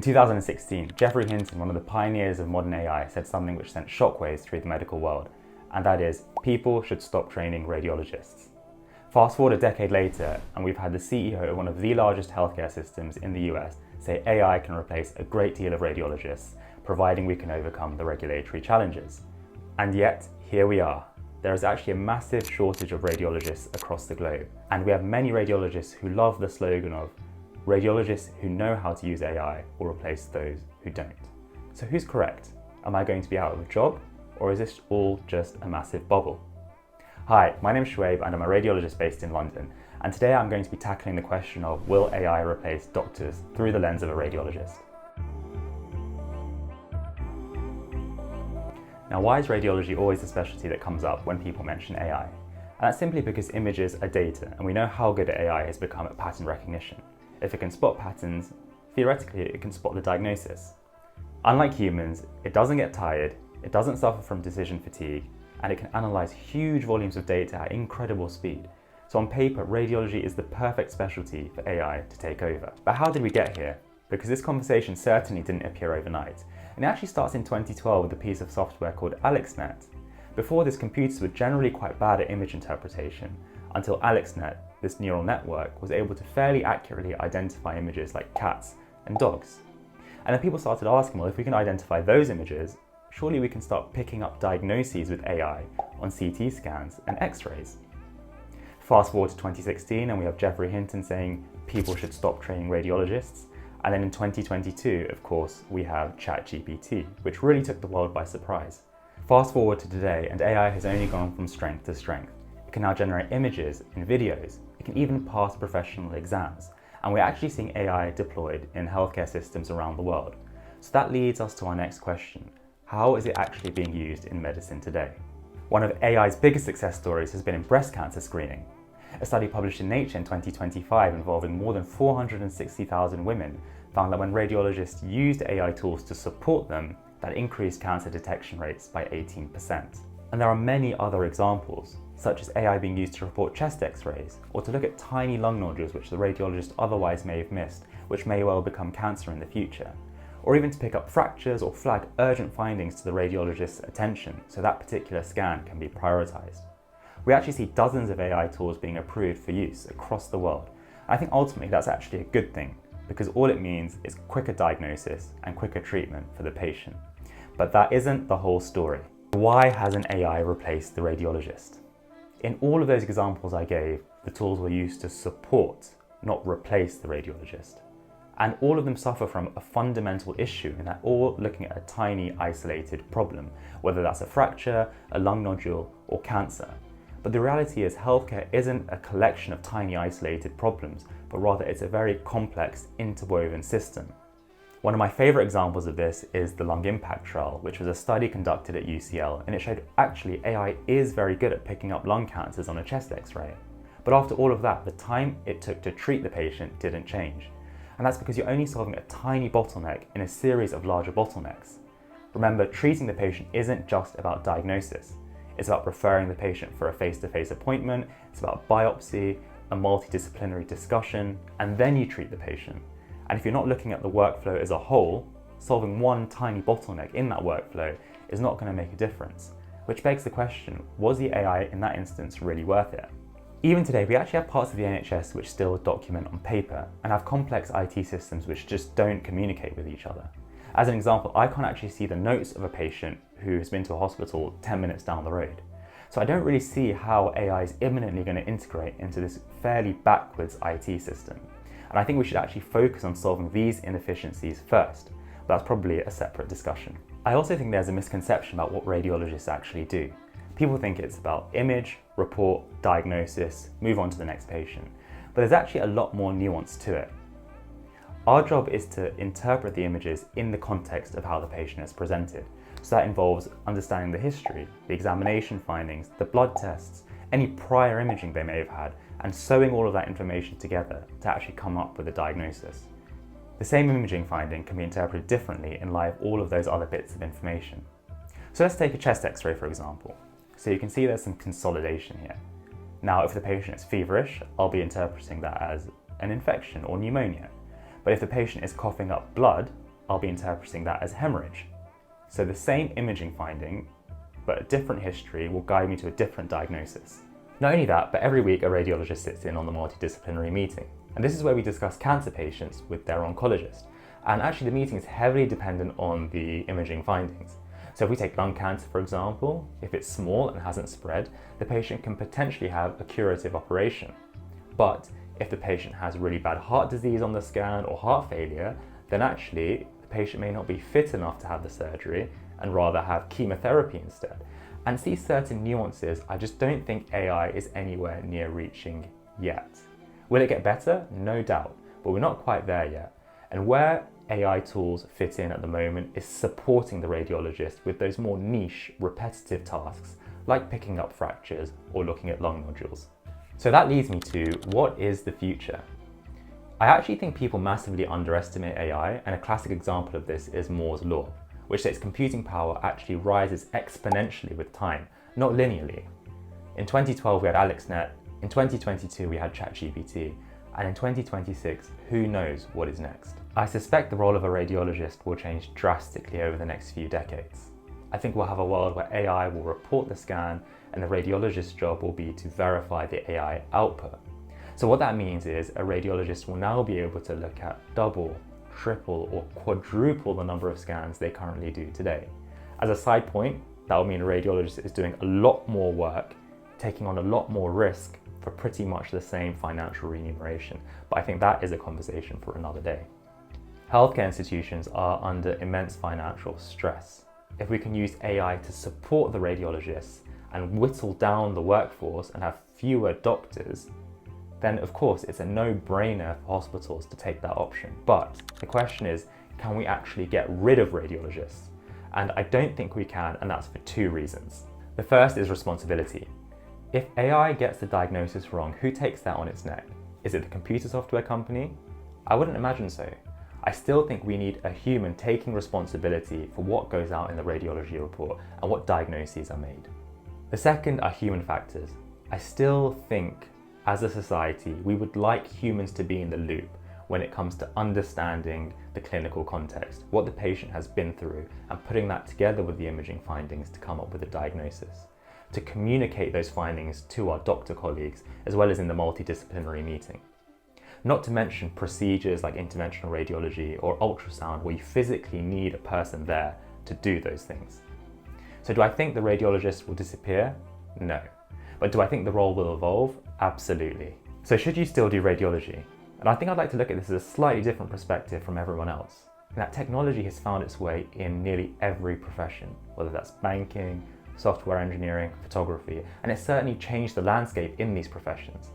In 2016, Geoffrey Hinton, one of the pioneers of modern AI, said something which sent shockwaves through the medical world, and that is, people should stop training radiologists. Fast forward a decade later, and we've had the CEO of one of the largest healthcare systems in the US say AI can replace a great deal of radiologists, providing we can overcome the regulatory challenges. And yet, here we are. There is actually a massive shortage of radiologists across the globe, and we have many radiologists who love the slogan of radiologists who know how to use AI will replace those who don't. So who's correct? Am I going to be out of a job, or is this all just a massive bubble? Hi, my name is Shuaib and I'm a radiologist based in London, and today I'm going to be tackling the question of will AI replace doctors through the lens of a radiologist. Now, why is radiology always the specialty that comes up when people mention AI? And that's simply because images are data, and we know how good AI has become at pattern recognition. If it can spot patterns, theoretically it can spot the diagnosis. Unlike humans, it doesn't get tired, it doesn't suffer from decision fatigue, and it can analyse huge volumes of data at incredible speed. So on paper, radiology is the perfect specialty for AI to take over. But how did we get here? Because this conversation certainly didn't appear overnight. And it actually starts in 2012 with a piece of software called AlexNet. Before this, computers were generally quite bad at image interpretation, until AlexNet, this neural network, was able to fairly accurately identify images like cats and dogs. And then people started asking, well, if we can identify those images, surely we can start picking up diagnoses with AI on CT scans and X-rays. Fast forward to 2016 and we have Geoffrey Hinton saying people should stop training radiologists. And then in 2022, of course, we have ChatGPT, which really took the world by surprise. Fast forward to today and AI has only gone from strength to strength. It can now generate images and videos. It can even pass professional exams. And we're actually seeing AI deployed in healthcare systems around the world. So that leads us to our next question. How is it actually being used in medicine today? One of AI's biggest success stories has been in breast cancer screening. A study published in Nature in 2025 involving more than 460,000 women found that when radiologists used AI tools to support them, that increased cancer detection rates by 18%. And there are many other examples, such as AI being used to report chest X-rays, or to look at tiny lung nodules which the radiologist otherwise may have missed, which may well become cancer in the future, or even to pick up fractures or flag urgent findings to the radiologist's attention so that particular scan can be prioritised. We actually see dozens of AI tools being approved for use across the world. And I think ultimately that's actually a good thing, because all it means is quicker diagnosis and quicker treatment for the patient. But that isn't the whole story. Why hasn't AI replaced the radiologist? In all of those examples I gave, the tools were used to support, not replace the radiologist. And all of them suffer from a fundamental issue in that all looking at a tiny isolated problem, whether that's a fracture, a lung nodule, or cancer. But the reality is healthcare isn't a collection of tiny isolated problems, but rather it's a very complex interwoven system. One of my favourite examples of this is the lung impact trial, which was a study conducted at UCL, and it showed actually AI is very good at picking up lung cancers on a chest X-ray. But after all of that, the time it took to treat the patient didn't change. And that's because you're only solving a tiny bottleneck in a series of larger bottlenecks. Remember, treating the patient isn't just about diagnosis. It's about referring the patient for a face-to-face appointment, it's about biopsy, a multidisciplinary discussion, and then you treat the patient. And if you're not looking at the workflow as a whole, solving one tiny bottleneck in that workflow is not going to make a difference. Which begs the question, was the AI in that instance really worth it? Even today, we actually have parts of the NHS which still document on paper and have complex IT systems which just don't communicate with each other. As an example, I can't actually see the notes of a patient who has been to a hospital 10 minutes down the road. So I don't really see how AI is imminently going to integrate into this fairly backwards IT system. And I think we should actually focus on solving these inefficiencies first, but that's probably a separate discussion. I also think there's a misconception about what radiologists actually do. People think it's about image, report, diagnosis, move on to the next patient. But there's actually a lot more nuance to it. Our job is to interpret the images in the context of how the patient is presented. So that involves understanding the history, the examination findings, the blood tests, any prior imaging they may have had, and sewing all of that information together to actually come up with a diagnosis. The same imaging finding can be interpreted differently in light of all of those other bits of information. So let's take a chest X-ray for example. So you can see there's some consolidation here. Now if the patient is feverish, I'll be interpreting that as an infection or pneumonia. But if the patient is coughing up blood, I'll be interpreting that as hemorrhage. So the same imaging finding, but a different history, will guide me to a different diagnosis. Not only that, but every week a radiologist sits in on the multidisciplinary meeting. And this is where we discuss cancer patients with their oncologist. And actually the meeting is heavily dependent on the imaging findings. So if we take lung cancer, for example, if it's small and hasn't spread, the patient can potentially have a curative operation. But if the patient has really bad heart disease on the scan or heart failure, then actually the patient may not be fit enough to have the surgery and rather have chemotherapy instead. And see certain nuances, I just don't think AI is anywhere near reaching yet. Will it get better? No doubt, but we're not quite there yet. And where AI tools fit in at the moment is supporting the radiologist with those more niche, repetitive tasks, like picking up fractures or looking at lung nodules. So that leads me to, what is the future? I actually think people massively underestimate AI, and a classic example of this is Moore's law, which says computing power actually rises exponentially with time, not linearly. In 2012 we had AlexNet, in 2022 we had ChatGPT, and in 2026, who knows what is next? I suspect the role of a radiologist will change drastically over the next few decades. I think we'll have a world where AI will report the scan and the radiologist's job will be to verify the AI output. So what that means is a radiologist will now be able to look at double, triple, or quadruple the number of scans they currently do today. As a side point, that will mean a radiologist is doing a lot more work, taking on a lot more risk for pretty much the same financial remuneration. But I think that is a conversation for another day. Healthcare institutions are under immense financial stress. If we can use AI to support the radiologists and whittle down the workforce and have fewer doctors, then of course it's a no-brainer for hospitals to take that option. But the question is, can we actually get rid of radiologists? And I don't think we can, and that's for two reasons. The first is responsibility. If AI gets the diagnosis wrong, who takes that on its neck? Is it the computer software company? I wouldn't imagine so. I still think we need a human taking responsibility for what goes out in the radiology report and what diagnoses are made. The second are human factors. I still think, as a society, we would like humans to be in the loop when it comes to understanding the clinical context, what the patient has been through, and putting that together with the imaging findings to come up with a diagnosis, to communicate those findings to our doctor colleagues, as well as in the multidisciplinary meeting. Not to mention procedures like interventional radiology or ultrasound, where you physically need a person there to do those things. So do I think the radiologist will disappear? No. But do I think the role will evolve? Absolutely. So should you still do radiology? And I think I'd like to look at this as a slightly different perspective from everyone else. That technology has found its way in nearly every profession, whether that's banking, software engineering, photography, and it's certainly changed the landscape in these professions.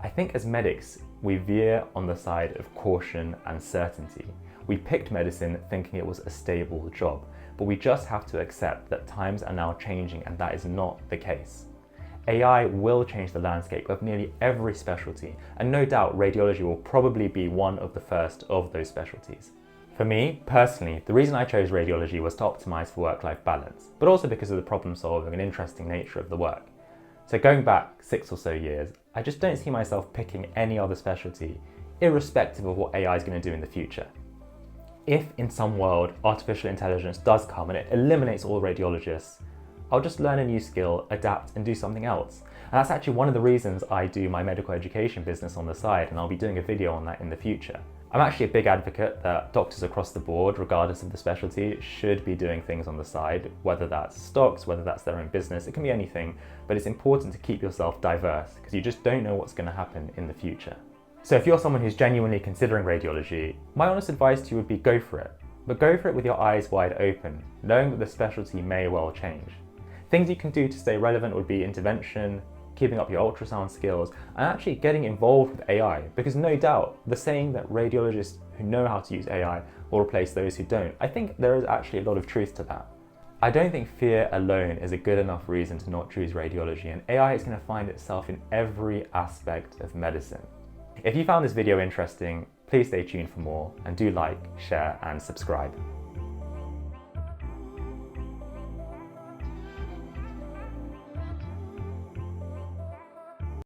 I think as medics, we veer on the side of caution and certainty. We picked medicine thinking it was a stable job, but we just have to accept that times are now changing and that is not the case. AI will change the landscape of nearly every specialty, and no doubt radiology will probably be one of the first of those specialties. For me, personally, the reason I chose radiology was to optimize for work-life balance, but also because of the problem-solving and interesting nature of the work. So going back 6 or so years, I just don't see myself picking any other specialty, irrespective of what AI is going to do in the future. If in some world artificial intelligence does come and it eliminates all radiologists, I'll just learn a new skill, adapt and do something else. And that's actually one of the reasons I do my medical education business on the side, and I'll be doing a video on that in the future. I'm actually a big advocate that doctors across the board, regardless of the specialty, should be doing things on the side, whether that's stocks, whether that's their own business, it can be anything, but it's important to keep yourself diverse because you just don't know what's going to happen in the future. So if you're someone who's genuinely considering radiology, my honest advice to you would be go for it, but go for it with your eyes wide open, knowing that the specialty may well change. Things you can do to stay relevant would be intervention, keeping up your ultrasound skills, and actually getting involved with AI, because no doubt the saying that radiologists who know how to use AI will replace those who don't, I think there is actually a lot of truth to that. I don't think fear alone is a good enough reason to not choose radiology, and AI is going to find itself in every aspect of medicine. If you found this video interesting, please stay tuned for more, and do like, share and subscribe.